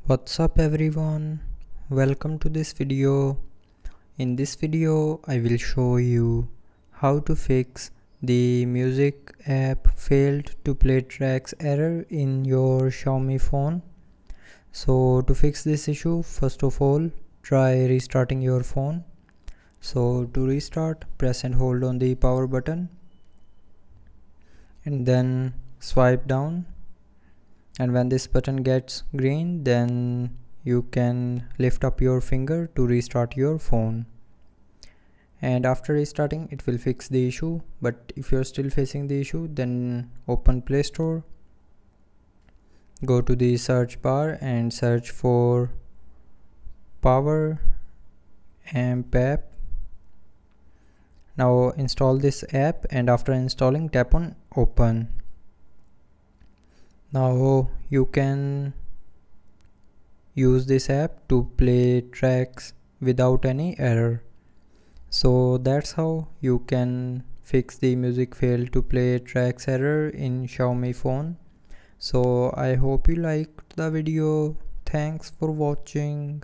What's up everyone, welcome to this video. In this video I will show you how to fix the music app failed to play tracks error in your Xiaomi phone. So to fix this issue, first of all try restarting your phone. So to restart, press and hold on the power button and then swipe down, and when this button gets green then you can lift up your finger to restart your phone, and after restarting it will fix the issue. But if you're still facing the issue, then open Play Store, go to the search bar and search for Power Amp app. Now install this app, and after installing tap on open. Now you can use this app to play tracks without any error. So that's how you can fix the music fail to play tracks error in Xiaomi phone. So I hope you liked the video. Thanks for watching.